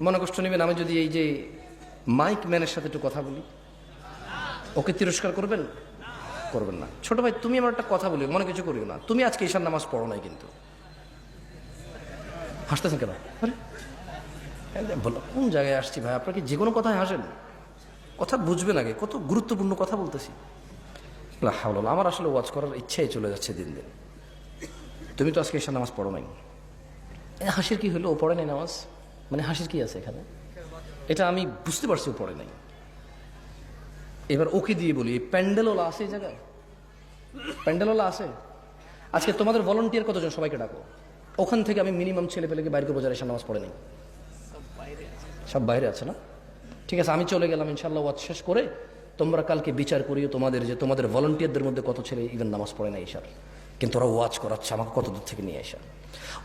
মনে কষ্ট নেবেন আমি যদি এই যে মাইক ম্যানের সাথে একটু কথা বলি, ওকে তিরস্কার করবেন? করবেন না। ছোট ভাই তুমি আমার একটা কথা বলি, মনে কিছু করিও না, তুমি আজকে ঈশার নামাজ পড়ো নাই কিন্তু। হাসতেছেন কেন? বলো কোন জায়গায় আসছি ভাই, আপনার কি যে কোনো কথায় হাসেন? কথা বুঝবেন আগে, কত গুরুত্বপূর্ণ কথা বলতেছি। আমার আসলে ওয়াজ করার ইচ্ছাই চলে যাচ্ছে দিন দিন। তুমি তো আজকে ঈশার নামাজ পড়ো নাই, হাসির কি হলো? ও পড়ে নাই নামাজ, মানে হাসির কি আছে এখানে? এটা আমি বুঝতে পারছি ও পড়ে নাই। এবার ওকে দিয়ে বলি, প্যান্ডেলওয়ালা আছে এই জায়গায়? প্যান্ডেলওয়ালা আছে? আজকে তোমাদের ভলান্টিয়ার কতজন, সবাইকে ডাকো। ওখান থেকে আমি মিনিমাম ছেলে পেলেকে বাইরে করবো যারা ঈশার নামাজ পড়ে নাই। সব বাইরে আছে না? ঠিক আছে, আমি চলে গেলাম ইনশাল্লাহ। ওয়াজ শেষ করে তোমরা কালকে বিচার করিও তোমাদের, যে তোমাদের ভলান্টিয়ারদের মধ্যে কত ছেলে ইভেন নামাজ পড়ে না ঈশার, কিন্তু ওরা ওয়াজ করাচ্ছে আমাকে কত দূর থেকে নিয়ে আসা।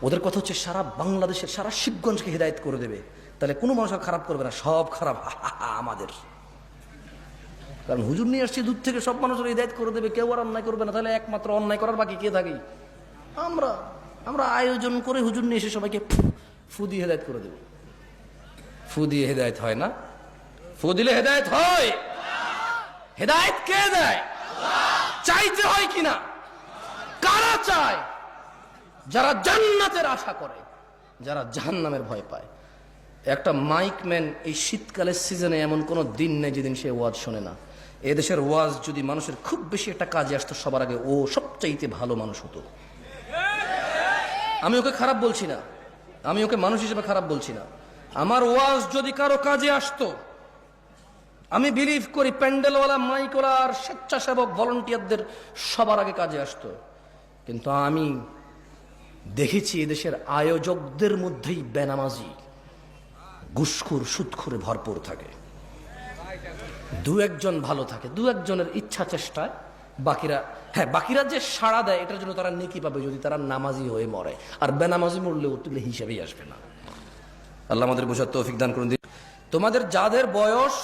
ওদের কথা হচ্ছে সারা বাংলাদেশের, সারা শিবগঞ্জকে হিদায়ত করে দেবে। তাহলে কোনো মানুষ খারাপ করবে না, সব খারাপ আমাদের। কারণ হুজুর নিয়ে আসছে দূর থেকে, সব মানুষের হিদায়ত করে দেবে, কেউ আর অন্যায় করবে না। তাহলে একমাত্র অন্যায় করার বাকি কে থাকে? আমরা আমরা আয়োজন করে হুজুর নিয়ে এসে সবাইকে ফু দিয়ে হেদায়ত করে দেব। ফু দিয়ে হেদায়ত হয় না, ফু দিলে হেদায়ত হয়? হেদায়ত কে দেয়? চাইতে হয় কিনা? কারা চায়? যারা জান্নাতের আশা করে, যারা জাহান্নামের ভয় পায়। একটা মাইক ম্যান এই শীতকালের সিজনে এমন কোনো দিন নেই যেদিন সে ওয়াজ শোনে না। এদেশের ওয়াজ যদি মানুষের খুব বেশি একটা কাজে আসতো, সবার আগে ও সবচাইতে ভালো মানুষ হতো। আমি ওকে খারাপ বলছি না, আমি ওকে মানুষ হিসেবে খারাপ বলছি না। আমার ওয়াজ যদি কারো কাজে আসতো, আমি বিলিভ করি প্যান্ডেলওয়ালা, মাইকওয়ালা আর স্বেচ্ছাসেবক ভলান্টিয়ারদের সবার আগে কাজে আসতো। কিন্তু আমি দেখেছি এদেশের আয়োজকদের মধ্যেই বেনামাজি, ঘুষখোর, সুদখোরে ভরপুর থাকে। দু একজন ভালো থাকে, দু একজনের ইচ্ছা চেষ্টায়, বাকিরা, হ্যাঁ বাকিরা যে সাড়া দেয় এটার জন্য তারা নেকি পাবে যদি তারা নামাজি হয়ে মরে। আর বেনামাজি মরলেও তুলে হিসাবেই আসবে না। আল্লাহ আমাদের বোঝার তৌফিক দান করুন। তোমাদের যাদের বয়স